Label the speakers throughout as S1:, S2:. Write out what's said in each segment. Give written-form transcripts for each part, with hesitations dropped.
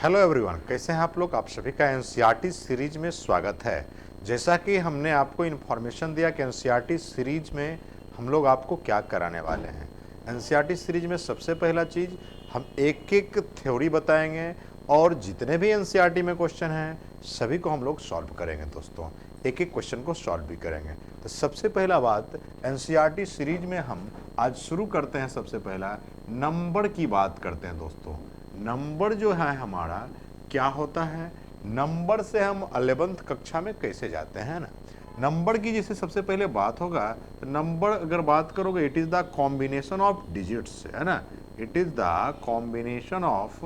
S1: Hello everyone, कैसे हैं आप लोग। आप सभी का एनसीईआरटी सीरीज में स्वागत है। जैसा कि हमने आपको इन्फॉर्मेशन दिया कि एनसीईआरटी सीरीज में हम लोग आपको क्या कराने वाले हैं। एनसीईआरटी सीरीज में सबसे पहला चीज़ हम एक एक थ्योरी बताएंगे और जितने भी एनसीईआरटी में क्वेश्चन हैं सभी को हम लोग सॉल्व करेंगे दोस्तों। एक एक क्वेश्चन को सॉल्व भी करेंगे। तो सबसे पहला बात, एनसीईआरटी सीरीज में हम आज शुरू करते हैं। सबसे पहला नंबर की बात करते हैं दोस्तों। नंबर जो है हमारा क्या होता है, नंबर से हम 11th कक्षा में कैसे जाते हैं ना। नंबर की जैसे सबसे पहले बात होगा तो नंबर अगर बात करोगे, it is the combination of digits, है ना। It is the combination of,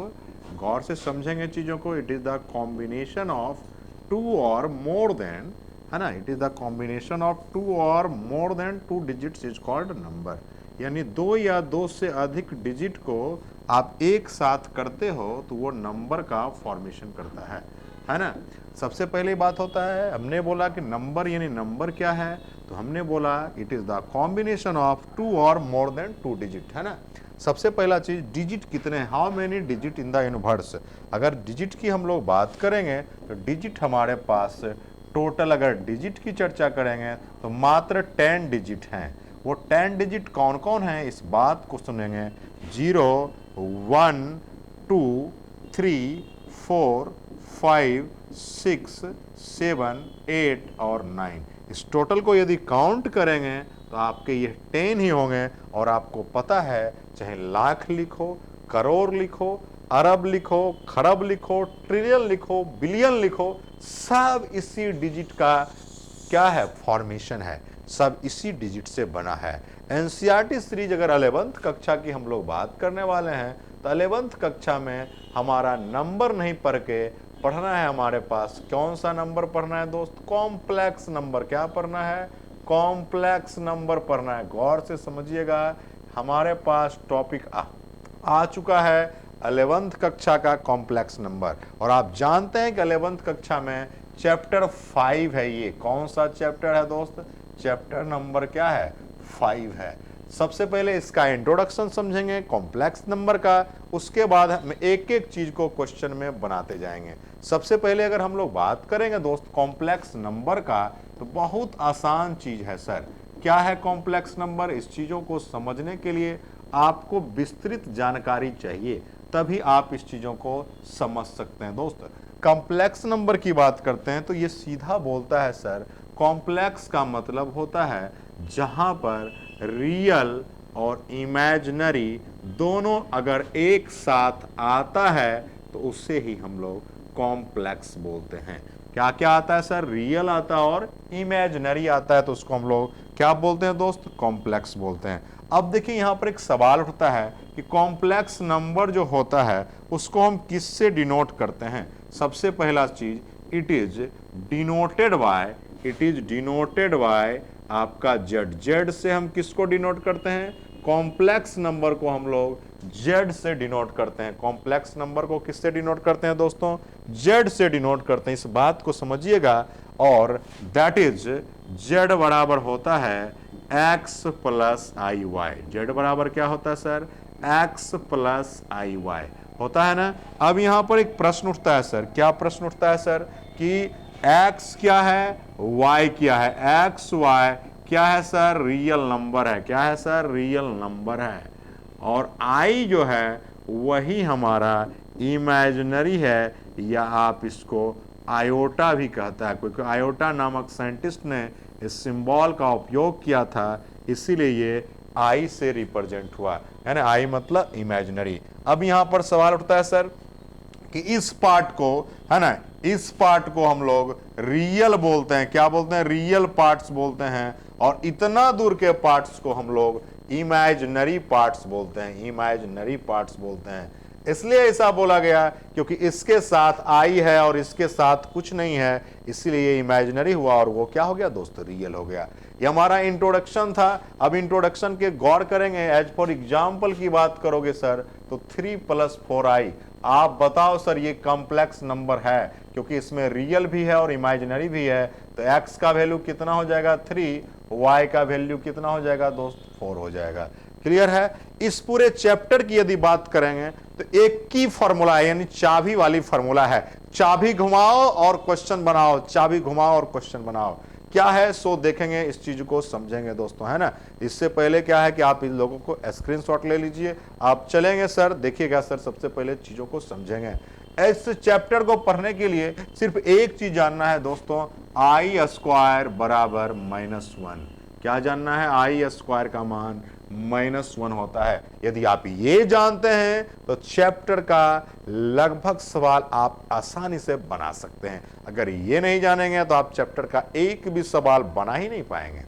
S1: गौर से समझेंगे चीज़ों को, it is the combination of two और मोर देन, है ना। It is the combination of two और more than two digits is called number. यानी दो या दो से अधिक डिजिट को आप एक साथ करते हो तो वो नंबर का फॉर्मेशन करता है ना। सबसे पहले बात होता है, हमने बोला कि नंबर यानी नंबर क्या है, तो हमने बोला it is the combination of two और मोर देन टू डिजिट, है ना। सबसे पहला चीज़, डिजिट कितने, how many digit in the universe. अगर डिजिट की हम लोग बात करेंगे तो डिजिट हमारे पास टोटल, अगर डिजिट की चर्चा करेंगे तो मात्र 10 डिजिट हैं। वो 10 डिजिट कौन कौन है, इस बात को सुनेंगे। 0, 1, 2, 3, 4, 5, 6, 7, 8 और 9। इस टोटल को यदि काउंट करेंगे तो आपके ये 10 ही होंगे। और आपको पता है, चाहे लाख लिखो, करोड़ लिखो, अरब लिखो, खरब लिखो, ट्रिलियन लिखो, बिलियन लिखो, सब इसी डिजिट का क्या है, फॉर्मेशन है। सब इसी डिजिट से बना है। एनसीईआरटी सीरीज अगर 11th कक्षा की हम लोग बात करने वाले हैं तो 11th कक्षा में हमारा नंबर नहीं पढ़ के पढ़ना है, हमारे पास कौन सा नंबर पढ़ना है दोस्त, कॉम्प्लेक्स नंबर। क्या पढ़ना है, कॉम्प्लेक्स नंबर पढ़ना है। गौर से समझिएगा, हमारे पास टॉपिक आ चुका है 11th कक्षा का कॉम्प्लेक्स नंबर। और आप जानते हैं कि 11th कक्षा में चैप्टर 5 है। ये कौन सा चैप्टर है दोस्त, चैप्टर नंबर क्या है, 5 है। सबसे पहले इसका इंट्रोडक्शन समझेंगे कॉम्प्लेक्स नंबर का, उसके बाद हम एक एक चीज को क्वेश्चन में बनाते जाएंगे। सबसे पहले अगर हम लोग बात करेंगे दोस्त कॉम्प्लेक्स नंबर का, तो बहुत आसान चीज है सर। क्या है कॉम्प्लेक्स नंबर, इस चीजों को समझने के लिए आपको विस्तृत जानकारी चाहिए, तभी आप इस चीजों को समझ सकते हैं दोस्त। कॉम्प्लेक्स नंबर की बात करते हैं तो ये सीधा बोलता है सर, कॉम्प्लेक्स का मतलब होता है जहां पर रियल और इमेजिनरी दोनों अगर एक साथ आता है तो उससे ही हम लोग कॉम्प्लेक्स बोलते हैं। क्या क्या आता है सर, रियल आता है और इमेजिनरी आता है, तो उसको हम लोग क्या बोलते हैं दोस्त, कॉम्प्लेक्स बोलते हैं। अब देखिए यहाँ पर एक सवाल उठता है कि कॉम्प्लेक्स नंबर जो होता है उसको हम किससे डिनोट करते हैं। सबसे पहला चीज, it is denoted by, it is denoted by आपका जेड। जेड से हम किसको डिनोट करते हैं, कॉम्प्लेक्स नंबर को हम लोग जेड से डिनोट करते हैं। कॉम्प्लेक्स नंबर को किससे डिनोट करते हैं दोस्तों, जेड से डिनोट करते हैं। इस बात को समझिएगा। और दैट इज, जेड बराबर होता है एक्स प्लस आई वाई। जेड बराबर क्या होता है सर, एक्स प्लस आई वाई होता है ना। अब यहां पर एक प्रश्न उठता है सर, क्या प्रश्न उठता है सर, कि x क्या है, y क्या है। x y क्या है सर, रियल नंबर है। क्या है सर, रियल नंबर है। और i जो है वही हमारा इमेजिनरी है, या आप इसको आयोटा भी कहता है, क्योंकि आयोटा नामक साइंटिस्ट ने इस सिंबल का उपयोग किया था, इसीलिए ये आई से रिप्रेजेंट हुआ, है ना। आई मतलब इमेजिनरी। अब यहां पर सवाल उठता है सर कि इस पार्ट को, है ना, इस पार्ट को हम लोग रियल बोलते हैं। क्या बोलते हैं, रियल पार्ट्स बोलते हैं। और इतना दूर के पार्ट्स को हम लोग इमेजिनरी पार्ट्स बोलते हैं, इमेजिनरी पार्ट्स बोलते हैं। इसलिए ऐसा बोला गया क्योंकि इसके साथ आई है और इसके साथ कुछ नहीं है, इसीलिए ये इमेजिनरी हुआ और वो क्या हो गया दोस्तों, रियल हो गया। ये हमारा इंट्रोडक्शन था। अब इंट्रोडक्शन के गौर करेंगे। एज फॉर एग्जाम्पल की बात करोगे सर तो 3 + 4i। आप बताओ सर ये कॉम्प्लेक्स नंबर है, क्योंकि इसमें रियल भी है और इमेजिनरी भी है। तो x का वैल्यू कितना हो जाएगा 3, y का वैल्यू कितना हो जाएगा दोस्त 4 हो जाएगा। क्लियर है। इस पूरे चैप्टर की यदि बात करेंगे तो एक की फॉर्मूला है, यानी चाबी वाली फॉर्मूला है, चाबी घुमाओ और क्वेश्चन बनाओ, चाबी घुमाओ और क्वेश्चन बनाओ। क्या है सो देखेंगे, इस चीज को समझेंगे दोस्तों, है ना। इससे पहले क्या है कि आप इन लोगों को स्क्रीनशॉट ले लीजिए, आप चलेंगे सर, देखिएगा सर, सबसे पहले चीजों को समझेंगे। इस चैप्टर को पढ़ने के लिए सिर्फ एक चीज जानना है दोस्तों, आई स्क्वायर बराबर -1। क्या जानना है, आई स्क्वायर का मान -1 होता है। यदि आप ये जानते हैं तो चैप्टर का लगभग सवाल आप आसानी से बना सकते हैं। अगर ये नहीं जानेंगे तो आप चैप्टर का एक भी सवाल बना ही नहीं पाएंगे।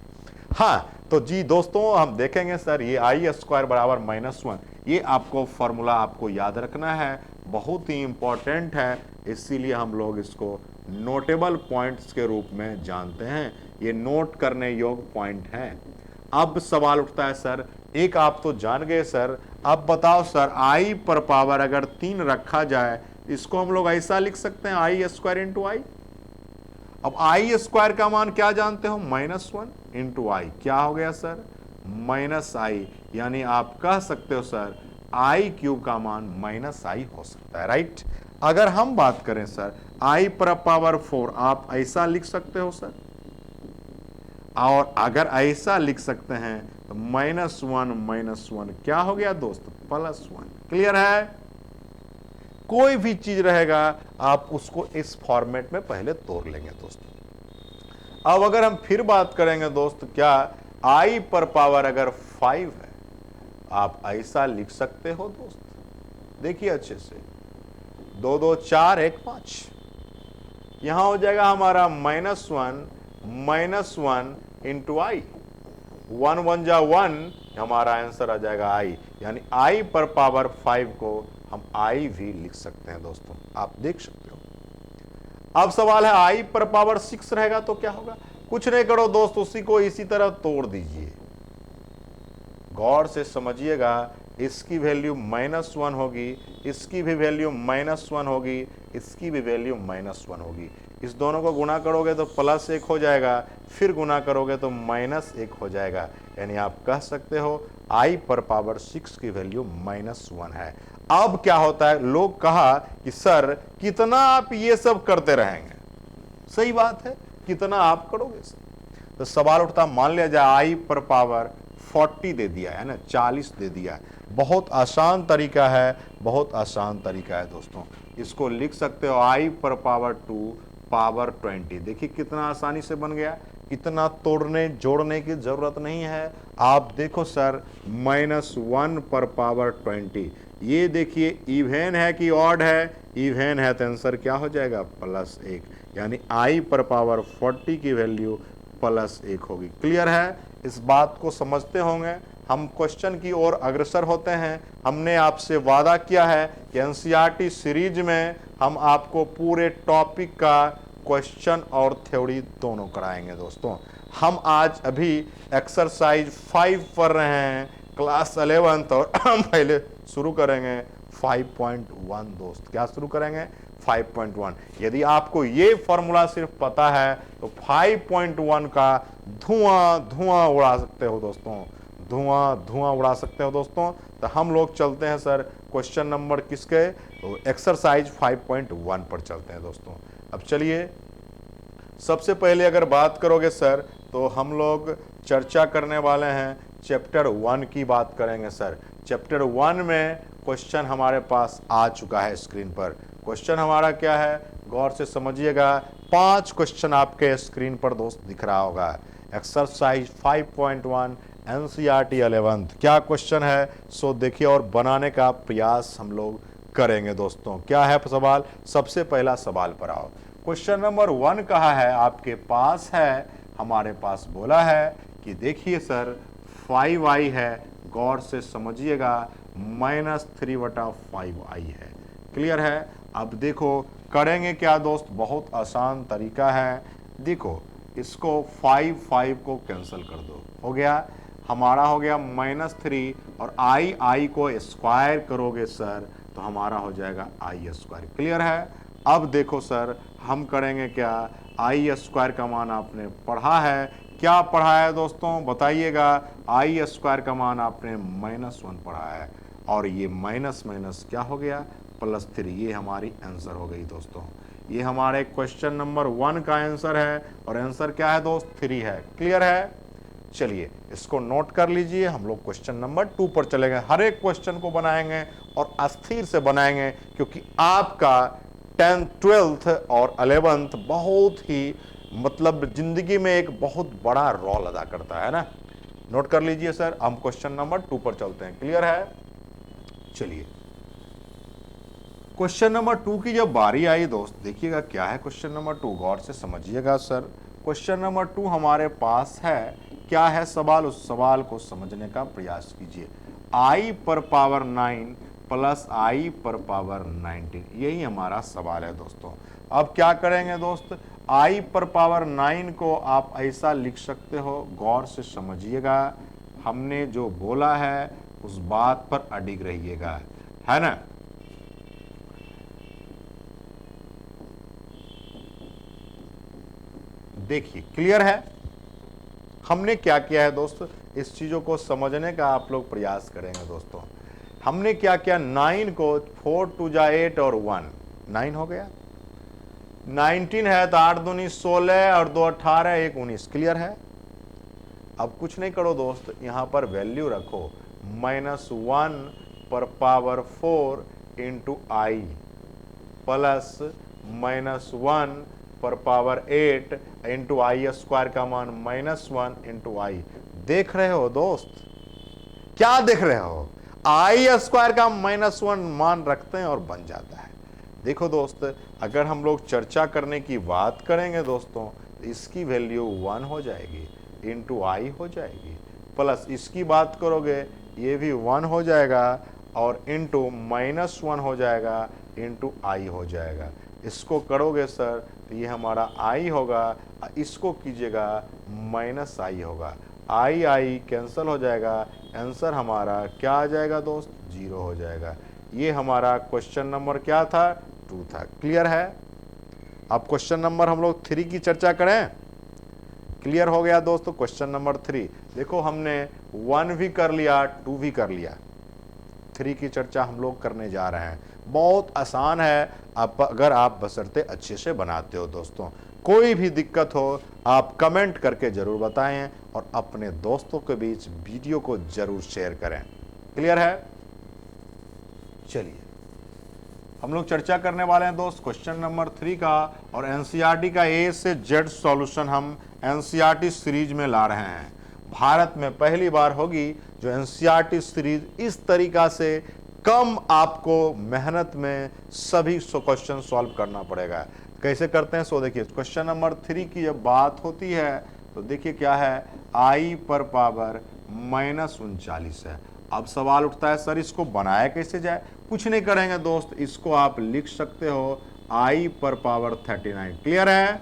S1: हाँ तो जी दोस्तों, हम देखेंगे सर, ये आई स्क्वायर बराबर -1, ये आपको फॉर्मूला आपको याद रखना है, बहुत ही इंपॉर्टेंट है, इसीलिए हम लोग इसको नोटेबल पॉइंट्स के रूप में जानते हैं। ये नोट करने योग्य पॉइंट है। अब सवाल उठता है सर, एक आप तो जान गए सर, अब बताओ सर, आई पर पावर अगर 3 रखा जाए, इसको हम लोग ऐसा लिख सकते हैं, आई स्क्वायर इंटू आई। अब आई स्क्वायर का मान क्या जानते हो, -1 इंटू आई, क्या हो गया सर, -i, यानी आप कह सकते हो सर आई क्यूब का मान -i हो सकता है, राइट। अगर हम बात करें सर आई पर पावर 4, आप ऐसा लिख सकते हो सर, और अगर ऐसा लिख सकते हैं तो -1 क्या हो गया दोस्त, +1। क्लियर है। कोई भी चीज रहेगा आप उसको इस फॉर्मेट में पहले तोड़ लेंगे दोस्तों। अब अगर हम फिर बात करेंगे दोस्त, क्या आई पर पावर अगर 5 है, आप ऐसा लिख सकते हो दोस्त, देखिए अच्छे से, 2 2 4 1 5, यहां हो जाएगा हमारा -1 इंटू आई, 1 1 जा 1, हमारा आंसर आ जाएगा आई, यानी आई पर पावर 5 को हम आई भी लिख सकते हैं दोस्तों, आप देख सकते हो। अब सवाल है आई पर पावर 6 रहेगा तो क्या होगा, कुछ नहीं करो दोस्त, उसी को इसी तरह तोड़ दीजिए, गौर से समझिएगा, इसकी वैल्यू -1 होगी, इसकी भी वैल्यू -1 होगी, इसकी भी वैल्यू -1 होगी। इस दोनों को गुणा करोगे तो +1 हो जाएगा, फिर गुणा करोगे तो -1 हो जाएगा, यानी आप कह सकते हो आई पर पावर 6 की वैल्यू -1 है। अब क्या होता है, लोग कहा कि सर कितना आप ये सब करते रहेंगे, सही बात है, कितना आप करोगे सर, तो सवाल उठता, मान लिया जाए आई पर पावर 40 दे दिया है ना, 40 दे दिया है, बहुत आसान तरीका है, बहुत आसान तरीका है दोस्तों, इसको लिख सकते हो आई पर पावर 2 पावर 20। देखिए कितना आसानी से बन गया, इतना तोड़ने जोड़ने की जरूरत नहीं है। आप देखो सर, -1 पर पावर 20, ये देखिए इवेन है कि ऑड है, इवेन है तो आंसर क्या हो जाएगा, +1, यानी आई पर पावर 40 की वैल्यू +1 होगी। क्लियर है, इस बात को समझते होंगे। हम क्वेश्चन की ओर अग्रसर होते हैं। हमने आपसे वादा किया है कि एनसीईआरटी सीरीज में हम आपको पूरे टॉपिक का क्वेश्चन और थ्योरी दोनों कराएंगे दोस्तों। हम आज अभी एक्सरसाइज 5 पढ़ रहे हैं, क्लास 11th, और हम पहले शुरू करेंगे 5.1 दोस्त। क्या शुरू करेंगे, 5.1। यदि आपको ये फॉर्मूला सिर्फ पता है तो 5.1 का धुआं धुआं उड़ा सकते हो दोस्तों, धुआं धुआं उड़ा सकते हो दोस्तों। तो हम लोग चलते हैं सर क्वेश्चन नंबर किसके, तो एक्सरसाइज 5.1 पर चलते हैं दोस्तों। अब चलिए, सबसे पहले अगर बात करोगे सर तो हम लोग चर्चा करने वाले हैं चैप्टर 1 की बात करेंगे सर। चैप्टर 1 में क्वेश्चन हमारे पास आ चुका है स्क्रीन पर। क्वेश्चन हमारा क्या है, गौर से समझिएगा, 5 क्वेश्चन आपके स्क्रीन पर दोस्त दिख रहा होगा। एक्सरसाइज 5.1 एनसीईआरटी 11th, क्या क्वेश्चन है सो देखिए और बनाने का प्रयास हम लोग करेंगे दोस्तों। क्या है सवाल, सबसे पहला सवाल पर आओ। क्वेश्चन नंबर 1 कहा है आपके पास है, हमारे पास बोला है कि देखिए सर 5i है, गौर से समझिएगा, -3/5i है। क्लियर है। अब देखो करेंगे क्या दोस्त, बहुत आसान तरीका है। देखो इसको 5 को कैंसिल कर दो, हो गया हमारा, हो गया -3, और आई को स्क्वायर करोगे सर तो हमारा हो जाएगा i²। क्लियर है। अब देखो सर हम करेंगे क्या, i² का मान आपने पढ़ा है क्या पढ़ा है दोस्तों बताइएगा। आई स्क्वायर का मान आपने -1 पढ़ा है और ये माइनस माइनस क्या हो गया +3। ये हमारी आंसर हो गई दोस्तों। ये हमारे क्वेश्चन नंबर 1 का आंसर है और आंसर क्या है दोस्त 3 है। क्लियर है। चलिए इसको नोट कर लीजिए। हम लोग क्वेश्चन नंबर 2 पर चलेंगे। हर एक क्वेश्चन को बनाएंगे और अस्थिर से बनाएंगे क्योंकि आपका 10th 12th और 11th बहुत ही मतलब जिंदगी में एक बहुत बड़ा रोल अदा करता है ना। नोट कर लीजिए सर। हम क्वेश्चन नंबर 2 पर चलते हैं। क्लियर है। चलिए क्वेश्चन नंबर 2 की जब बारी आई दोस्त, देखिएगा क्या है क्वेश्चन नंबर 2, गौर से समझिएगा सर। क्वेश्चन नंबर 2 हमारे पास है। क्या है सवाल, उस सवाल को समझने का प्रयास कीजिए। i पर पावर 9 प्लस i पर पावर 19, यही हमारा सवाल है दोस्तों। अब क्या करेंगे दोस्त, i पर पावर 9 को आप ऐसा लिख सकते हो, गौर से समझिएगा। हमने जो बोला है उस बात पर अडिग रहिएगा, है ना। देखिए क्लियर है। हमने क्या किया है दोस्त, इस चीजों को समझने का आप लोग प्रयास करेंगे दोस्तों। हमने क्या किया, 9 को 4 2 जा 8 और 1 9 हो गया। 19 है तो 8 दूनी 16 और 2 18 1 19। क्लियर है। अब कुछ नहीं करो दोस्त, यहां पर वैल्यू रखो -1 पर पावर 4 इंटू आई प्लस -1 पर पावर 8 इंटू आई स्क्वायर का मान -1 इंटू आई। देख रहे हो दोस्त, क्या देख रहे हो, आई स्क्वायर का -1 मान रखते हैं और बन जाता है। देखो दोस्त, अगर हम लोग चर्चा करने की बात करेंगे दोस्तों, इसकी वैल्यू 1 हो जाएगी इंटू आई हो जाएगी, प्लस इसकी बात करोगे ये भी 1 हो जाएगा और इंटू -1 हो जाएगा इंटू आई हो जाएगा। इसको करोगे सर तो ये हमारा आई होगा, इसको कीजिएगा -आई होगा। आई कैंसिल हो जाएगा, आंसर हमारा क्या आ जाएगा दोस्त, 0 हो जाएगा। ये हमारा क्वेश्चन नंबर क्या था, 2 था। क्लियर है। अब क्वेश्चन नंबर हम लोग 3 की चर्चा करें। क्लियर हो गया दोस्तों। क्वेश्चन नंबर 3 देखो, हमने 1 भी कर लिया 2 भी कर लिया, 3 की चर्चा हम लोग करने जा रहे हैं। बहुत आसान है, आप अगर आप बशर्ते अच्छे से बनाते हो दोस्तों। कोई भी दिक्कत हो आप कमेंट करके जरूर बताएं और अपने दोस्तों के बीच वीडियो को जरूर शेयर करें। क्लियर है। चलिए हम लोग चर्चा करने वाले हैं दोस्त क्वेश्चन नंबर 3 का, और एनसीईआरटी का ए से जेड सॉल्यूशन हम एनसीईआरटी सीरीज में ला रहे हैं। भारत में पहली बार होगी जो एनसीईआरटी सीरीज इस तरीका से कम आपको मेहनत में सभी क्वेश्चन सॉल्व करना पड़ेगा। कैसे करते हैं सो देखिए, क्वेश्चन नंबर 3 की जब बात होती है तो देखिए क्या है, आई पर पावर -39 है। अब सवाल उठता है सर इसको बनाया कैसे जाए। कुछ नहीं करेंगे दोस्त, इसको आप लिख सकते हो आई पर पावर 39। क्लियर है।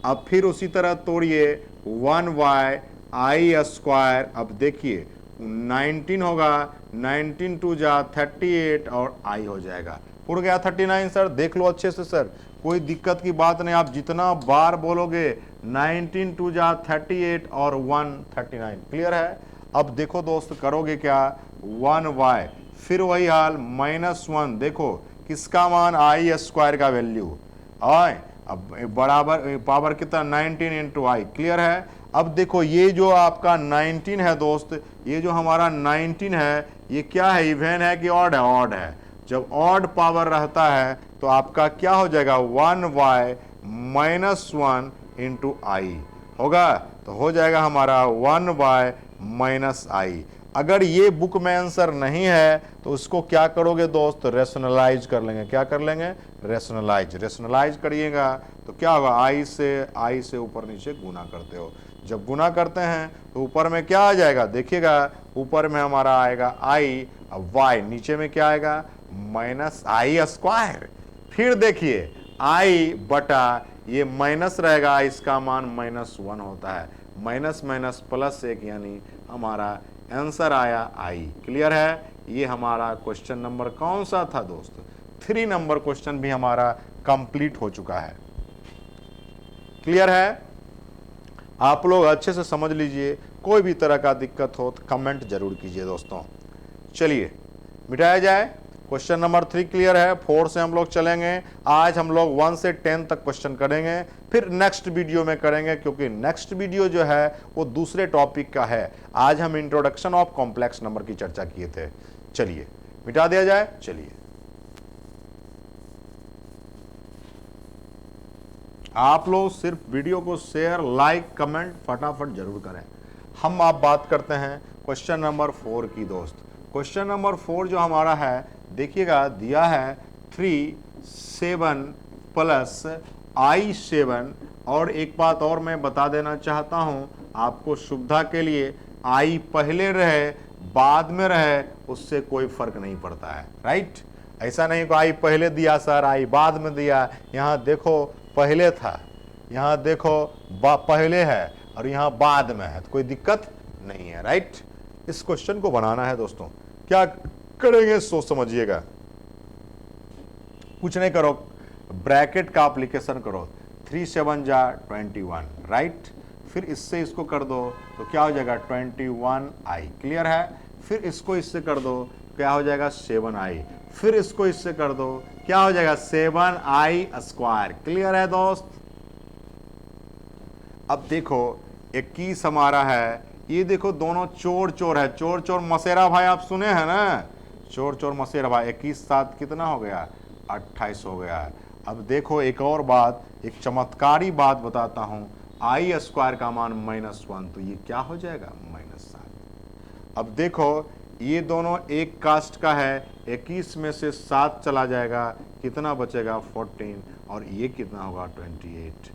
S1: अब फिर उसी तरह तोड़िए 1y आई स्क्वायर। अब देखिए 19 होगा, 19 2 जा 38 और आई हो जाएगा। उड़ गया 39 सर, देख लो अच्छे से सर, कोई दिक्कत की बात नहीं। आप जितना बार बोलोगे 19 2 जा 38 और 1 39। क्लियर है। अब देखो दोस्त करोगे क्या, 1y फिर वही हाल -1, देखो किसका मान आई स्क्वायर का वैल्यू आए, अब बराबर पावर कितना 19 इंटू आई। क्लियर है। अब देखो ये जो आपका 19 है दोस्त, ये जो हमारा 19 है ये क्या है, इवन है कि ऑड है, ऑड है। जब ऑड पावर रहता है तो आपका क्या हो जाएगा, 1y -1 इंटू आई होगा, तो हो जाएगा हमारा 1y -i। अगर ये बुक में आंसर नहीं है तो उसको क्या करोगे दोस्त, रेशनलाइज कर लेंगे। क्या कर लेंगे, रेशनलाइज करिएगा तो क्या होगा, आई से ऊपर नीचे गुना करते हो। जब गुना करते हैं तो ऊपर में क्या आ जाएगा, देखिएगा ऊपर में हमारा आएगा आई, अब y नीचे में क्या आएगा, -i स्क्वायर। फिर देखिए आई बटा ये माइनस रहेगा, इसका मान -1 होता है, माइनस माइनस प्लस 1 यानी हमारा आंसर आया आई। क्लियर है। ये हमारा क्वेश्चन नंबर कौन सा था दोस्त, 3 नंबर क्वेश्चन भी हमारा कंप्लीट हो चुका है। क्लियर है। आप लोग अच्छे से समझ लीजिए, कोई भी तरह का दिक्कत हो तो कमेंट जरूर कीजिए दोस्तों। चलिए मिटाया जाए। क्वेश्चन नंबर 3 क्लियर है। 4 से हम लोग चलेंगे। आज हम लोग 1 से 10 तक क्वेश्चन करेंगे, फिर नेक्स्ट वीडियो में करेंगे, क्योंकि नेक्स्ट वीडियो जो है वो दूसरे टॉपिक का है। आज हम इंट्रोडक्शन ऑफ कॉम्प्लेक्स नंबर की चर्चा किए थे। चलिए मिटा दिया जाए। चलिए आप लोग सिर्फ वीडियो को शेयर, लाइक, कमेंट फटाफट जरूर करें। हम आप बात करते हैं क्वेश्चन नंबर 4 की दोस्त। क्वेश्चन नंबर 4 जो हमारा है, देखिएगा दिया है 3 7 प्लस i7। और एक बात और मैं बता देना चाहता हूं आपको सुविधा के लिए, i पहले रहे बाद में रहे उससे कोई फर्क नहीं पड़ता है, राइट। ऐसा नहीं कि आई पहले दिया सर, आई बाद में दिया। यहाँ देखो पहले था, यहाँ देखो पहले है, और यहाँ बाद में है, तो कोई दिक्कत नहीं है, राइट। इस क्वेश्चन को बनाना है दोस्तों, क्या करेंगे सोच समझिएगा। कुछ नहीं करो, ब्रैकेट का एप्लीकेशन करो। 3 7 जा 21, राइट। फिर इससे इसको कर दो तो क्या हो जाएगा 21i, क्लियर है। फिर इसको इससे कर दो क्या हो जाएगा 7i। फिर इसको इससे कर दो क्या हो जाएगा 7i², क्लियर है दोस्त। अब देखो 21 हमारा है, ये देखो दोनों चोर चोर है, चोर चोर मसेरा भाई आप सुने हैं ना, चोर चोर मसेरा भाई। 21 7 कितना हो गया 28 हो गया है। अब देखो एक और बात, एक चमत्कारी बात बताता हूं, i² का मान -1, तो ये क्या हो जाएगा -7। अब देखो ये दोनों एक कास्ट का है, 21 में से 7 चला जाएगा, कितना बचेगा 14, और ये कितना होगा 28।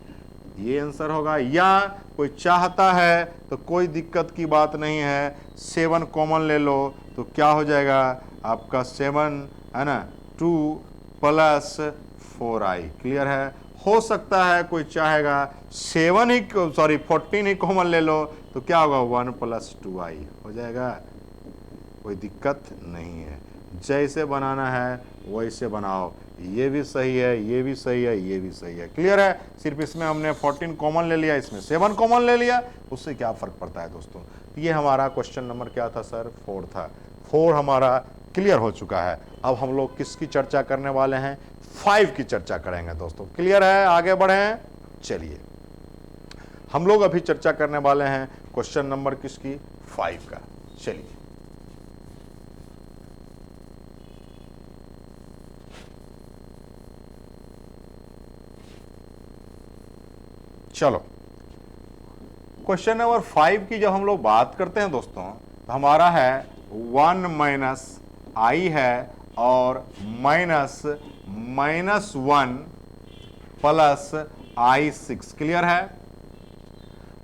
S1: ये आंसर होगा। या कोई चाहता है तो कोई दिक्कत की बात नहीं है, 7 कॉमन ले लो तो क्या हो जाएगा आपका 7 है ना 2 प्लस 4i, क्लियर है। हो सकता है कोई चाहेगा 14 ही कॉमन ले लो तो क्या होगा 1 प्लस 2i हो जाएगा, कोई दिक्कत नहीं है। जैसे बनाना है वैसे बनाओ, ये भी सही है, ये भी सही है, ये भी सही है, क्लियर है। सिर्फ इसमें हमने 14 कॉमन ले लिया, इसमें 7 कॉमन ले लिया, उससे क्या फर्क पड़ता है दोस्तों। ये हमारा क्वेश्चन नंबर क्या था सर 4 था। 4 हमारा क्लियर हो चुका है। अब हम लोग किसकी चर्चा करने वाले हैं 5 की चर्चा करेंगे दोस्तों, क्लियर है। आगे बढ़े, चलिए हम लोग अभी चर्चा करने वाले हैं क्वेश्चन नंबर किसकी 5 का। चलिए चलो क्वेश्चन नंबर 5 की जब हम लोग बात करते हैं दोस्तों, तो हमारा है 1 - i है और -1 प्लस i6, क्लियर है।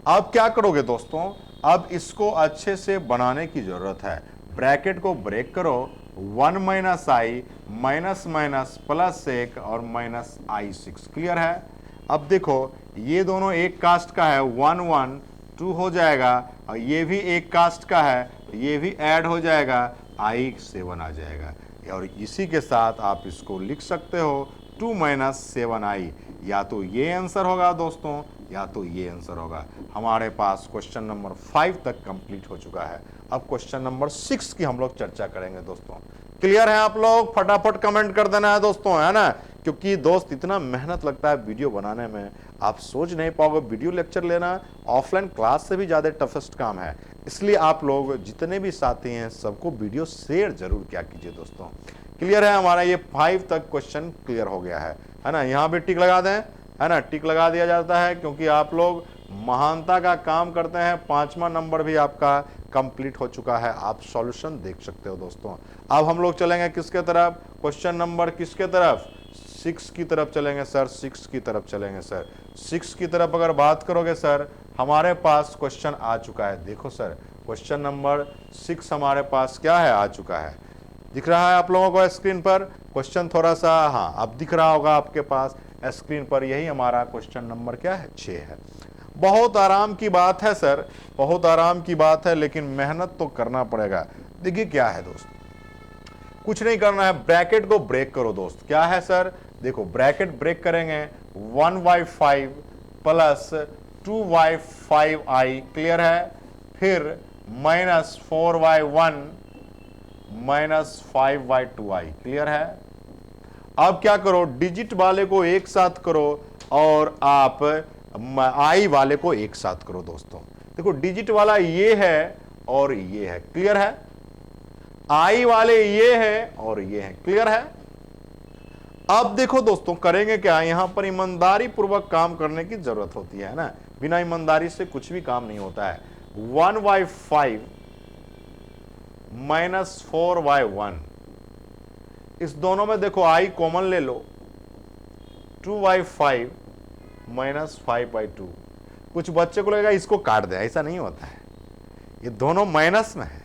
S1: अब क्या करोगे दोस्तों, अब इसको अच्छे से बनाने की जरूरत है। ब्रैकेट को ब्रेक करो, 1 - i माइनस माइनस प्लस 1 और -i6, क्लियर है। अब देखो ये दोनों एक कास्ट का है, 1 1 2 हो जाएगा, और ये भी एक कास्ट का है, ये भी ऐड हो जाएगा, i7 आ जाएगा। और इसी के साथ आप इसको लिख सकते हो 2 - 7i। या तो ये आंसर होगा दोस्तों, या तो ये आंसर होगा। हमारे पास क्वेश्चन नंबर 5 तक कंप्लीट हो चुका है। अब क्वेश्चन नंबर 6 की हम लोग चर्चा करेंगे दोस्तों। क्लियर है आप लोग, फटाफट कमेंट कर देना है दोस्तों, है ना। क्योंकि दोस्त इतना मेहनत लगता है वीडियो बनाने में, आप सोच नहीं पाओगे। वीडियो लेक्चर लेना ऑफलाइन क्लास से भी ज़्यादा टफेस्ट काम है। इसलिए आप लोग जितने भी साथी हैं सबको वीडियो शेयर जरूर क्या कीजिए दोस्तों। क्लियर है, हमारा ये 5 तक क्वेश्चन क्लियर हो गया है ना। यहाँ भी टिक लगा दें, है ना, टिक लगा दिया जाता है, क्योंकि आप लोग महानता का काम करते हैं। 5वां नंबर भी आपका कंप्लीट हो चुका है, आप सॉल्यूशन देख सकते हो दोस्तों। अब हम लोग चलेंगे किसके तरफ, क्वेश्चन नंबर किसके तरफ 6 की तरफ चलेंगे सर, 6 की तरफ चलेंगे सर। 6 की तरफ अगर बात करोगे सर, हमारे पास क्वेश्चन आ चुका है। देखो सर क्वेश्चन नंबर 6 हमारे पास क्या है, आ चुका है। दिख रहा है आप लोगों को स्क्रीन पर क्वेश्चन, थोड़ा सा हाँ अब दिख रहा होगा आपके पास स्क्रीन पर। यही हमारा क्वेश्चन नंबर क्या है 6 है। बहुत आराम की बात है सर, बहुत आराम की बात है, लेकिन मेहनत तो करना पड़ेगा। देखिए क्या है दोस्त, कुछ नहीं करना है, ब्रैकेट को ब्रेक करो दोस्त। क्या है सर, देखो ब्रैकेट ब्रेक करेंगे 1/5 प्लस 2y5i क्लियर है, फिर -4y1 -5y2i क्लियर है। अब क्या करो, डिजिट वाले को एक साथ करो और आप आई वाले को एक साथ करो दोस्तों। देखो डिजिट वाला ये है और ये है, क्लियर है। आई वाले ये है और ये है, क्लियर है। अब देखो दोस्तों करेंगे क्या, यहां पर ईमानदारी पूर्वक काम करने की जरूरत होती है ना, बिना ईमानदारी से कुछ भी काम नहीं होता है। 1y5 -4y1, इस दोनों में देखो आई कॉमन ले लो, 2y5 -5y2। कुछ बच्चे को लगेगा इसको काट दे, ऐसा नहीं होता है, ये दोनों माइनस में है,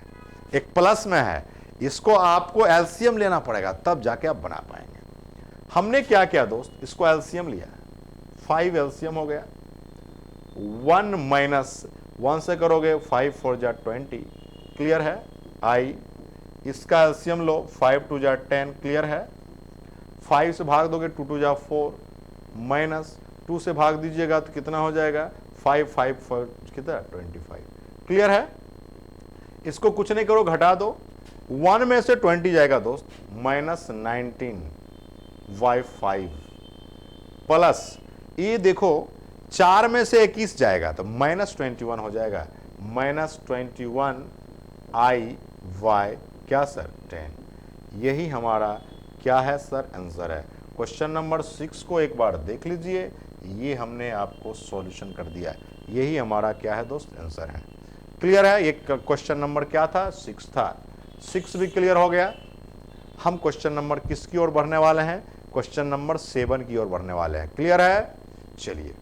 S1: एक प्लस में है, इसको आपको एलसीएम लेना पड़ेगा तब जाके आप बना पाएंगे। हमने क्या किया दोस्त, इसको एलसीएम लिया, 5 एलसीएम हो गया, 1 -1 से करोगे 5 4 जा 20 क्लियर है। आई इसका एलसीएम लो, 5 2 जा 10 क्लियर है। 5 से भाग दोगे 2 2 जा 4 माइनस 2 से भाग दीजिएगा तो कितना हो जाएगा, 5 5 4 कितना 25 क्लियर है। इसको कुछ नहीं करो, घटा दो, 1 में से 20 जाएगा दोस्त, -19y5 प्लस ये देखो 4 में से 21 जाएगा तो -21 हो जाएगा, -21i क्या सर 10। यही हमारा क्या है सर, आंसर है। क्वेश्चन नंबर 6 को एक बार देख लीजिए, ये हमने आपको सॉल्यूशन कर दिया है, यही हमारा क्या है दोस्त, आंसर है। क्लियर है। एक क्वेश्चन नंबर क्या था, 6 था, 6 भी क्लियर हो गया। हम क्वेश्चन नंबर किसकी ओर बढ़ने वाले हैं, क्वेश्चन नंबर 7 की ओर बढ़ने वाले हैं, क्लियर है। चलिए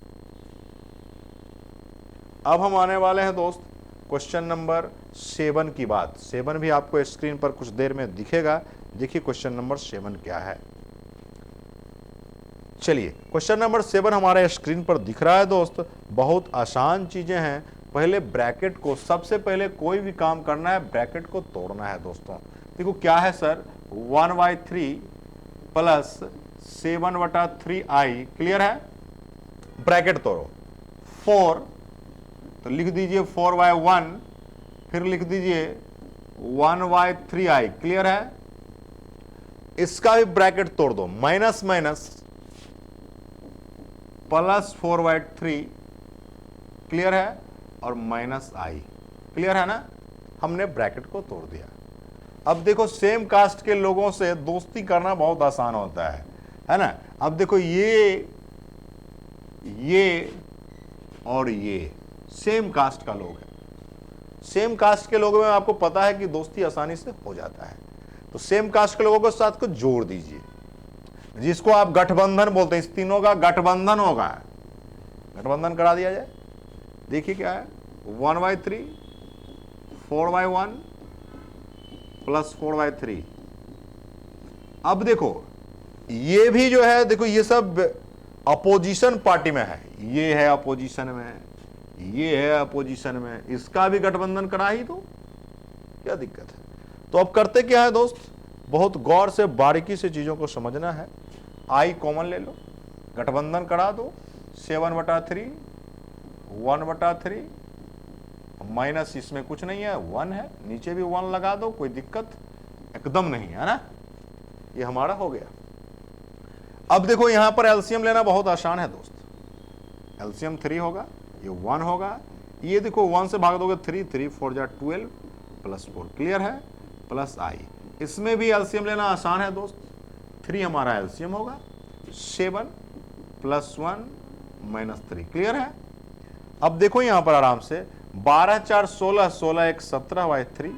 S1: अब हम आने वाले हैं दोस्त क्वेश्चन नंबर 7 की बात। 7 भी आपको स्क्रीन पर कुछ देर में दिखेगा, देखिए क्वेश्चन नंबर 7 क्या है। चलिए क्वेश्चन नंबर 7 हमारे स्क्रीन पर दिख रहा है दोस्त, बहुत आसान चीजें हैं। पहले ब्रैकेट को, सबसे पहले कोई भी काम करना है ब्रैकेट को तोड़ना है दोस्तों। देखो क्या है sir, 1y3 plus 7/3i clear है, ब्रैकेट तोड़ो। 4 तो लिख दीजिए 4y1, फिर लिख दीजिए 1y3i क्लियर है। इसका भी ब्रैकेट तोड़ दो, minus minus plus 4y3 clear है और माइनस i क्लियर है ना, हमने ब्रैकेट को तोड़ दिया। अब देखो सेम कास्ट के लोगों से दोस्ती करना बहुत आसान होता है ना। अब देखो ये और ये सेम कास्ट का लोग है, सेम कास्ट के लोगों में आपको पता है कि दोस्ती आसानी से हो जाता है, तो सेम कास्ट के लोगों के साथ को जोड़ दीजिए, जिसको आप गठबंधन बोलते हैं। इस तीनों का गठबंधन होगा, गठबंधन करा दिया जाए। देखिए क्या है, 1y3 4y1 प्लस 4y3। अब देखो ये भी जो है, देखो ये सब अपोजिशन पार्टी में है, ये है अपोजिशन में, ये है अपोजिशन में, इसका भी गठबंधन करा ही दो, क्या दिक्कत है। तो अब करते क्या है दोस्त, बहुत गौर से बारीकी से चीजों को समझना है। आई कॉमन ले लो, गठबंधन करा दो, 7/3 1/3 माइनस, इसमें कुछ नहीं है, 1 है, नीचे भी 1 लगा दो, कोई दिक्कत एकदम नहीं है ना। ये हमारा हो गया। अब देखो यहां पर एलसीएम लेना बहुत आसान है दोस्त, एलसीएम 3 होगा, ये 1 होगा, ये देखो 1 से भाग दोगे 3 3 4 जा 12 प्लस 4 क्लियर है, प्लस आई। इसमें भी एलसीएम लेना आसान है दोस्त, 3 हमारा एलसीएम होगा, 7 प्लस 1 माइनस 3 क्लियर है। अब देखो यहां पर आराम से 12 4 16 16 1 17y3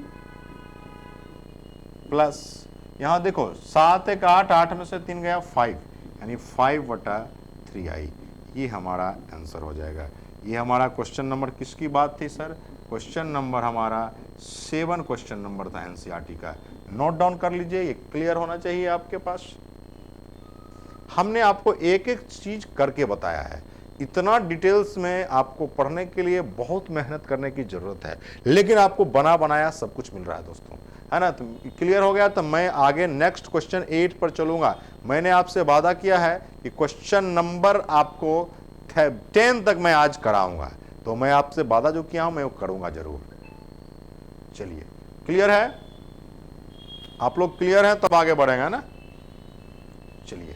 S1: प्लस यहां देखो 7 1 8 8 में से 3 गया 5, यानी 5/3i, ये हमारा आंसर हो जाएगा। ये हमारा क्वेश्चन नंबर किसकी बात थी सर, क्वेश्चन नंबर हमारा 7 क्वेश्चन नंबर था एनसीईआरटी का। नोट डाउन कर लीजिए, ये क्लियर होना चाहिए आपके पास। हमने आपको एक एक चीज करके बताया है, इतना डिटेल्स में आपको पढ़ने के लिए बहुत मेहनत करने की जरूरत है, लेकिन आपको बना बनाया सब कुछ मिल रहा है दोस्तों, है ना। तो क्लियर हो गया, तो मैं आगे नेक्स्ट क्वेश्चन 8 पर चलूंगा। मैंने आपसे वादा किया है कि क्वेश्चन नंबर आपको 10 तक मैं आज कराऊंगा, तो मैं आपसे वादा जो किया हूं मैं वो करूंगा जरूर। चलिए, क्लियर है? आप लोग क्लियर हैं तब आगे बढ़ेंगे ना। चलिए,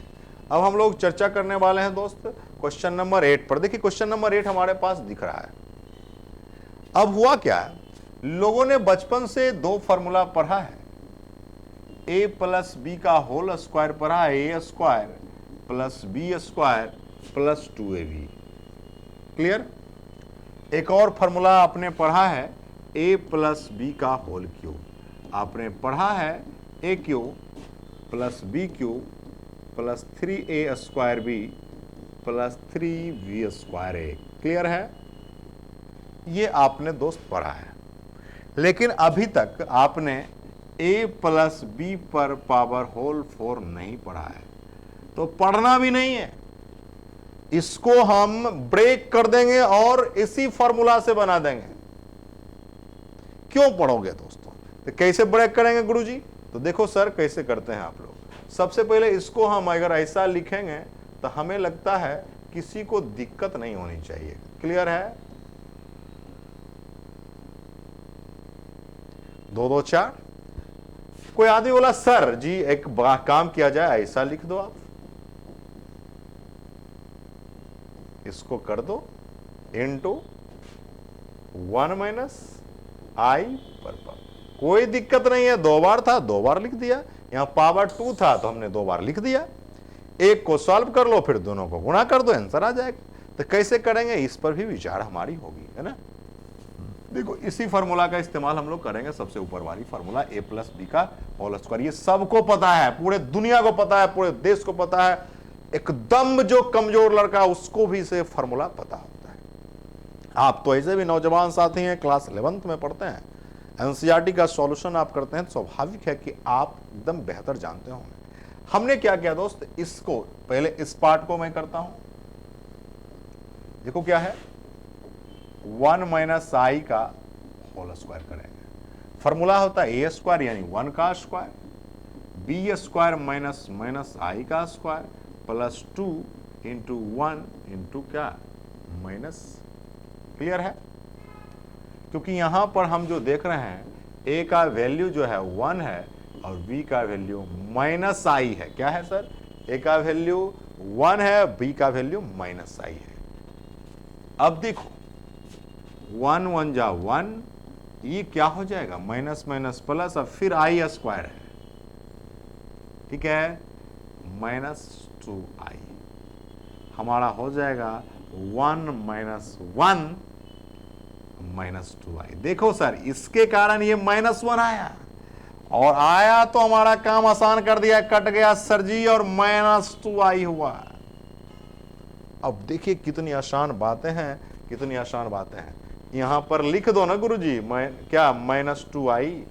S1: अब हम लोग चर्चा करने वाले हैं दोस्त क्वेश्चन नंबर 8 पर। देखिए क्वेश्चन नंबर 8 हमारे पास दिख रहा है। अब हुआ क्या है, लोगों ने बचपन से दो फॉर्मूला पढ़ा है, a प्लस बी का होल स्क्वायर पढ़ा है, a square plus b square plus 2ab। Clear? एक और फॉर्मूला आपने पढ़ा है a प्लस बी का होल क्यूब। आपने पढ़ा है a cube plus B cube plus 3a square B plus 3b square a। Clear है? ये आपने दोस्त पढ़ा है, लेकिन अभी तक आपने a प्लस बी पर पावर होल 4 नहीं पढ़ा है, तो पढ़ना भी नहीं है। इसको हम ब्रेक कर देंगे और इसी फॉर्मूला से बना देंगे। क्यों पढ़ोगे दोस्तों? तो कैसे ब्रेक करेंगे गुरुजी? तो देखो सर कैसे करते हैं आप लोग। सबसे पहले इसको हम अगर ऐसा लिखेंगे तो हमें लगता है किसी को दिक्कत नहीं होनी चाहिए। क्लियर है? 2 2 4। कोई आदमी बोला सर जी एक काम किया जाए, ऐसा लिख दो, आप इसको कर दो इनटू 1 माइनस आई पर पावर। कोई दिक्कत नहीं है, 2 बार था 2 बार लिख दिया, यहां पावर 2 था तो हमने 2 बार लिख दिया। एक को सॉल्व कर लो, फिर दोनों को गुणा कर दो, आंसर आ जाएगा। तो कैसे करेंगे इस पर भी विचार हमारी होगी, है ना। देखो इसी फार्मूला का इस्तेमाल हम लोग करेंगे, सबसे ऊपर वाली फार्मूला a प्लस बी का होल स्क्वायर। ये सबको पता है, पूरे दुनिया को पता है, पूरे देश को पता है। एकदम जो कमजोर लड़का उसको भी से फार्मूला पता होता है। आप तो ऐसे भी नौजवान साथी हैं, क्लास 11th में पढ़ते हैं, एनसीईआरटी का सॉल्यूशन आप करते हैं, स्वाभाविक है कि आप एकदम बेहतर जानते होंगे। हमने क्या किया दोस्त, इसको पहले इस पार्ट को मैं करता हूं। देखो क्या है, 1 माइनस आई का होल स्क्वायर करेंगे। फॉर्मूला होता है ए स्क्वायर यानी 1 का square, b square minus minus i का स्क्वायर प्लस 2 इंटू 1 इंटू क्या माइनस। क्लियर है? क्योंकि यहां पर हम जो देख रहे हैं ए का वैल्यू जो है 1 है और बी का वैल्यू माइनस आई है। क्या है सर? ए का वैल्यू 1 है, बी का वैल्यू माइनस आई है। अब देखो 1 1 जा 1, ये क्या हो जाएगा माइनस माइनस प्लस, अब फिर आई स्क्वायर है, ठीक है, माइनस 2i हमारा हो जाएगा 1 माइनस 1 माइनस 2i। देखो सर इसके कारण ये -1 आया, और आया तो हमारा काम आसान कर दिया, कट गया सर जी और -2i हुआ। अब देखिए कितनी आसान बातें हैं, कितनी आसान बातें हैं। यहां पर लिख दो ना गुरुजी, क्या -2i,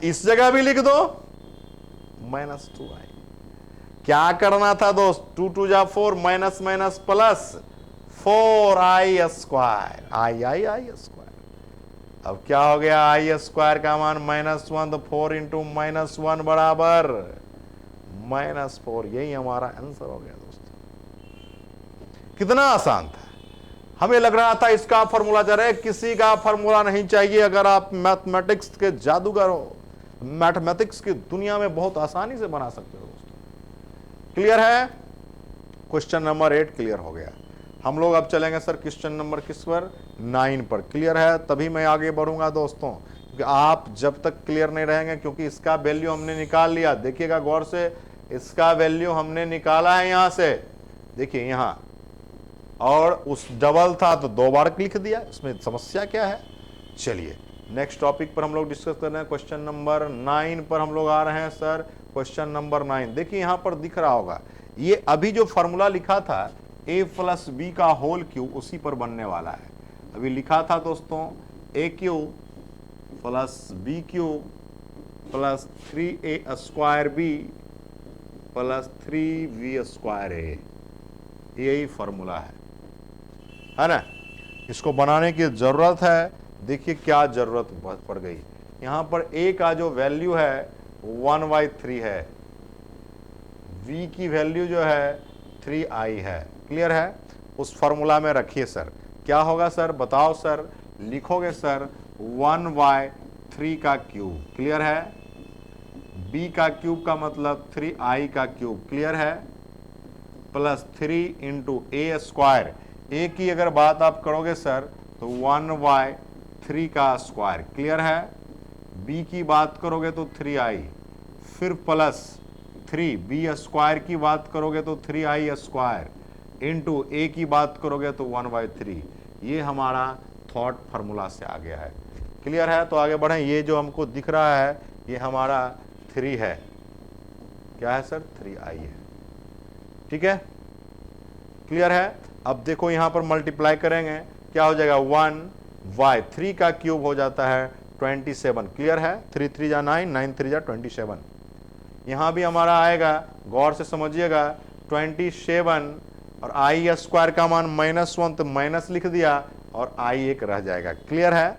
S1: इस जगह भी लिख दो -2i। क्या करना था दोस्त, 2 2 जा 4 minus minus plus 4i square, i square. अब क्या हो गया, आई स्क्वायर का मान -1, तो 4 इंटू -1 बराबर -4। यही हमारा आंसर हो गया दोस्तों। कितना आसान था। हमें लग रहा था इसका फॉर्मूला जरा, किसी का फॉर्मूला नहीं चाहिए। अगर आप मैथमेटिक्स के जादूगर हो, मैथमेटिक्स की दुनिया में बहुत आसानी से बना सकते हो दोस्तों। क्लियर है? क्वेश्चन नंबर 8 क्लियर हो गया। हम लोग अब चलेंगे सर क्वेश्चन नंबर किस पर, 9 पर। क्लियर है? तभी मैं आगे बढ़ूंगा दोस्तों, क्योंकि आप जब तक क्लियर नहीं रहेंगे, क्योंकि इसका वैल्यू हमने निकाल लिया। देखिएगा गौर से, इसका वैल्यू हमने निकाला है यहां से, देखिए यहां, और उस डबल था तो 2 बार लिख दिया। इसमें समस्या क्या है? चलिए नेक्स्ट टॉपिक पर हम लोग डिस्कस कर रहे हैं। क्वेश्चन नंबर 9 पर हम लोग आ रहे हैं सर। क्वेश्चन नंबर 9 देखिए यहां पर दिख रहा होगा, ये अभी जो फॉर्मूला लिखा था a प्लस बी का होल क्यूब, उसी पर बनने वाला है। अभी लिखा था दोस्तों a cube plus B cube plus 3a square B plus 3b square a, यही फॉर्मूला है ना। इसको बनाने की जरूरत है। देखिए क्या जरूरत पड़ गई, यहां पर a का जो वैल्यू है 1/3 है, v की वैल्यू जो है 3i है। क्लियर है? उस फॉर्मूला में रखिए सर। क्या होगा सर, बताओ सर। लिखोगे सर 1/3 का क्यूब, क्लियर है। b का क्यूब का मतलब 3i का क्यूब, क्लियर है, प्लस 3 इंटू ए स्क्वायर। ए की अगर बात आप करोगे सर तो 1/3 का स्क्वायर, क्लियर है। b की बात करोगे तो 3i, फिर प्लस 3, b स्क्वायर की बात करोगे तो 3i स्क्वायर, इंटू ए की बात करोगे तो 1/3। ये हमारा थॉट फार्मूला से आ गया है, क्लियर है। तो आगे बढ़ें। ये जो हमको दिख रहा है ये हमारा 3 है, क्या है सर, 3i है, ठीक है, क्लियर है। अब देखो यहां पर मल्टीप्लाई करेंगे, क्या हो जाएगा, 1/3 का क्यूब हो जाता है 27, क्लियर है। 3 3 जा 9, 9 3 जा 27। यहां भी हमारा आएगा, गौर से समझिएगा, 27 और i स्क्वायर का मान -1 तो माइनस लिख दिया और i एक रह जाएगा, क्लियर है।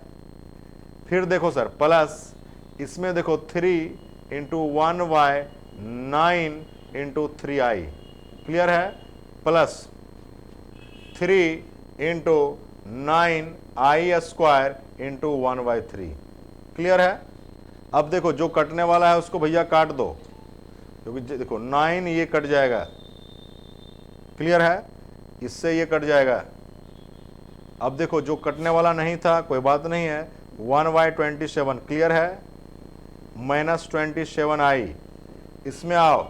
S1: फिर देखो सर प्लस, इसमें देखो 3 इंटू 1/9 इंटू 3i, क्लियर है, plus 3 into 9i square into 1/3, clear है। अब देखो जो कटने वाला है उसको भैया काट दो, क्योंकि देखो 9 ये कट जाएगा, क्लियर है, इससे ये कट जाएगा। अब देखो जो कटने वाला नहीं था कोई बात नहीं है, 1/27, क्लियर है, -27i। इसमें आओ,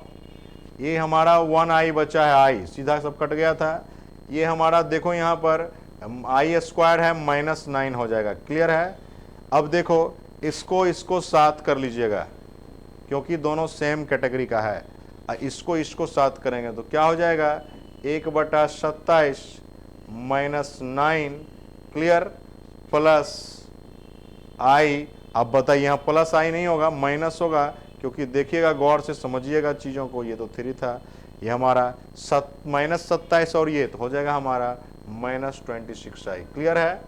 S1: ये हमारा 1i बचा है, i सीधा सब कट गया था। ये हमारा देखो यहाँ पर i स्क्वायर है, -9 हो जाएगा, क्लियर है। अब देखो इसको साथ कर लीजिएगा, क्योंकि दोनों सेम कैटेगरी का है। इसको साथ करेंगे तो क्या हो जाएगा, 1/27 -9, क्लियर, प्लस i। अब बताइए यहाँ प्लस i नहीं होगा, माइनस होगा, क्योंकि देखिएगा गौर से समझिएगा चीज़ों को। ये तो 3 था, ये हमारा -27 और ये तो हो जाएगा हमारा -26i, क्लियर है।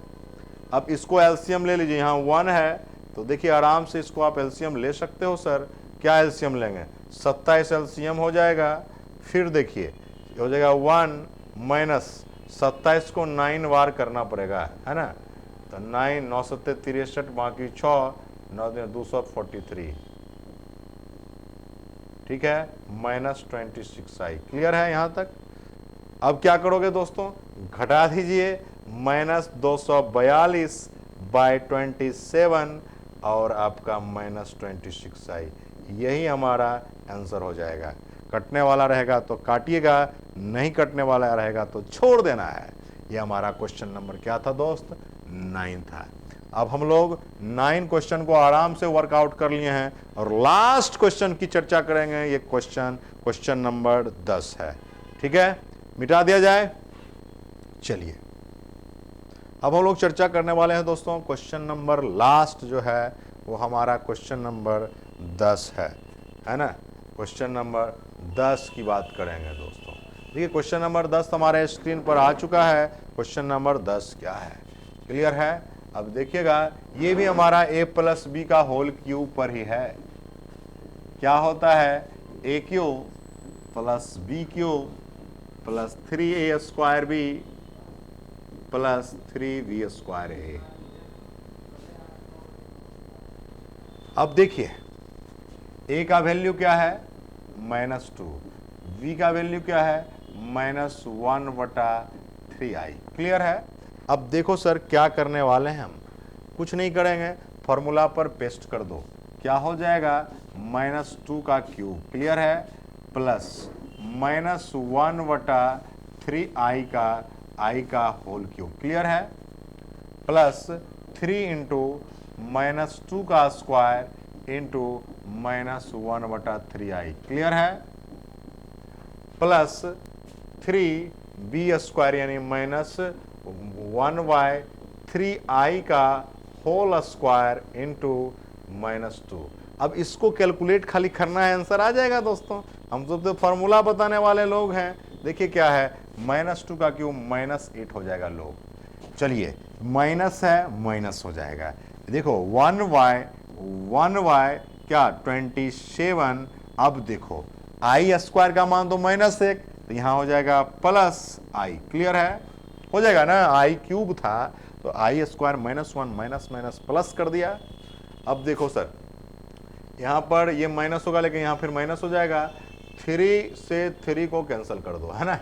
S1: अब इसको एलसीएम ले लीजिए, यहाँ 1 है तो देखिए आराम से इसको आप एलसीएम ले सकते हो सर। क्या एलसीएम लेंगे, 27 एलसीएम हो जाएगा। फिर देखिए हो जाएगा 1 माइनस 27 को 9 बार करना पड़ेगा, है ना, तो 9 9 7 63, बाकी 6 9 243, ठीक है, -26i, क्लियर है यहाँ तक। अब क्या करोगे दोस्तों, घटा दीजिए, -242/27 और आपका -26i, यही हमारा आंसर हो जाएगा। कटने वाला रहेगा तो काटिएगा, नहीं कटने वाला रहेगा तो छोड़ देना है। ये हमारा क्वेश्चन नंबर क्या था दोस्त, 9 था। अब हम लोग 9 क्वेश्चन को आराम से वर्कआउट कर लिए हैं और लास्ट क्वेश्चन की चर्चा करेंगे। ये क्वेश्चन नंबर 10 है, ठीक है, मिटा दिया जाए। चलिए अब हम लोग चर्चा करने वाले हैं दोस्तों, क्वेश्चन नंबर लास्ट जो है वो हमारा क्वेश्चन नंबर 10 है ना। क्वेश्चन नंबर 10 की बात करेंगे दोस्तों। देखिए क्वेश्चन नंबर 10 हमारे स्क्रीन पर आ चुका है। क्वेश्चन नंबर 10 क्या है, क्लियर है। अब देखिएगा ये भी हमारा a+b का होल क्यूब पर ही है। क्या होता है, a³ + b³ + 3a² b + 3b² a। अब देखिए a का वैल्यू क्या है, -2, b का वैल्यू क्या है, -1/3i, क्लियर है। अब देखो सर क्या करने वाले हैं हम, कुछ नहीं करेंगे, फॉर्मूला पर पेस्ट कर दो। क्या हो जाएगा, -2 का क्यूब, क्लियर है, प्लस -1/3i का होल क्यूब, क्लियर है, प्लस 3 इंटू -2 का स्क्वायर इंटू -1/3i, क्लियर है, प्लस 3b² यानी -1/3i का होल स्क्वायर इंटू -2। अब इसको कैलकुलेट खाली करना है, आंसर आ जाएगा दोस्तों। हम सब तो फॉर्मूला बताने वाले लोग हैं। देखिए क्या है, -2 का क्यूब -8 हो जाएगा लोग। चलिए माइनस है, माइनस हो जाएगा। देखो 1y क्या 27। अब देखो i² का मान तो -1, तो यहाँ हो जाएगा प्लस आई, क्लियर है, हो जाएगा ना, आई क्यूब था तो i square minus one minus minus plus कर दिया। अब देखो सर यहाँ पर ये माइनस होगा लेकिन यहाँ फिर माइनस हो जाएगा, 3 से 3 को कैंसिल कर दो, है ना,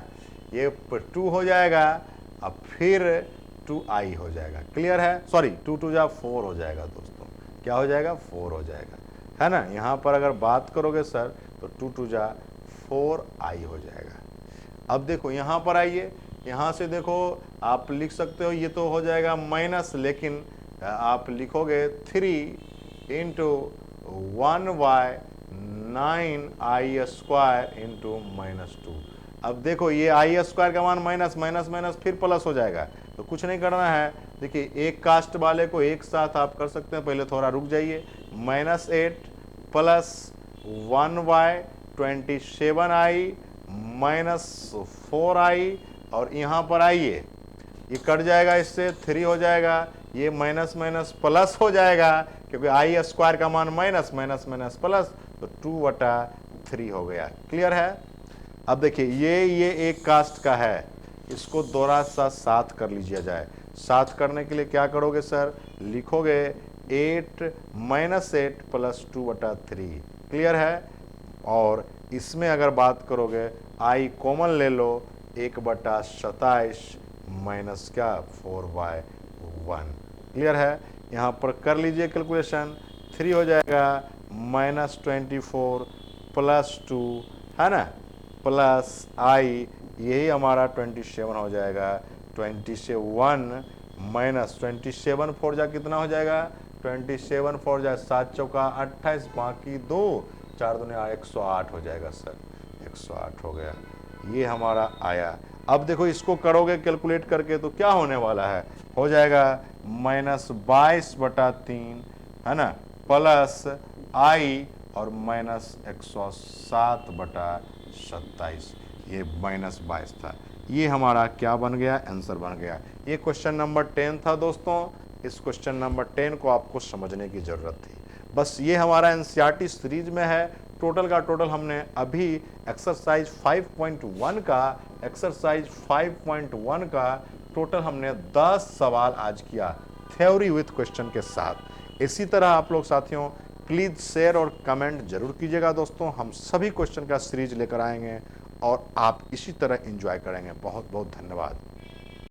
S1: ये 2 हो जाएगा, अब फिर 2i हो जाएगा, क्लियर है, सॉरी 2 2 जा 4 हो जाएगा दोस्तों, क्या हो जाएगा 4 हो जाएगा, है ना। यहाँ पर अगर बात करोगे सर तो 2 2 जा 4i हो जाएगा। अब देखो यहाँ पर आइए, यहाँ से देखो आप लिख सकते हो, ये तो हो जाएगा माइनस, लेकिन आप लिखोगे 3 into 1y 9i square into minus 2। अब देखो ये आई स्क्वायर का मान माइनस माइनस माइनस फिर प्लस हो जाएगा, तो कुछ नहीं करना है, देखिए एक कास्ट वाले को एक साथ आप कर सकते हैं, पहले थोड़ा रुक जाइए, -8 plus 1y 27i minus 4i, और यहाँ पर आइए ये कट जाएगा, इससे 3 हो जाएगा, ये माइनस माइनस प्लस हो जाएगा क्योंकि आई स्क्वायर का मान माइनस माइनस माइनस प्लस, तो 2/3 हो गया, क्लियर है। अब देखिए ये एक कास्ट का है, इसको दोहरा सा 7 कर लीजिए जाए। 7 करने के लिए क्या करोगे सर, लिखोगे 8 -8 प्लस 2/3, क्लियर है। और इसमें अगर बात करोगे आई कॉमन ले लो, 1/27 माइनस क्या 4/1, क्लियर है। यहाँ पर कर लीजिए कैलकुलेशन, 3 हो जाएगा -24 प्लस 2, है ना, प्लस आई, यही हमारा 27 हो जाएगा, 27 माइनस 27 फोर जा कितना हो जाएगा, 27 फोर जा 7 चौका 28, बाकी 2 4 दूनी 108 हो जाएगा सर, 108 हो गया, ये हमारा आया। अब देखो इसको करोगे कैलकुलेट करके तो क्या होने वाला है, हो जाएगा -22/3, है ना, प्लस आई और -107/27, ये -22 था, ये हमारा क्या बन गया, आंसर बन गया। ये क्वेश्चन नंबर 10 था दोस्तों, इस क्वेश्चन नंबर 10 को आपको समझने की ज़रूरत थी। बस ये हमारा एनसीईआरटी सीरीज में है, टोटल का टोटल हमने अभी एक्सरसाइज 5.1 का टोटल हमने 10 सवाल आज किया थ्योरी विथ क्वेश्चन के साथ। इसी तरह आप लोग साथियों प्लीज़ शेयर और कमेंट जरूर कीजिएगा दोस्तों, हम सभी क्वेश्चन का सीरीज लेकर आएंगे और आप इसी तरह एंजॉय करेंगे। बहुत बहुत धन्यवाद।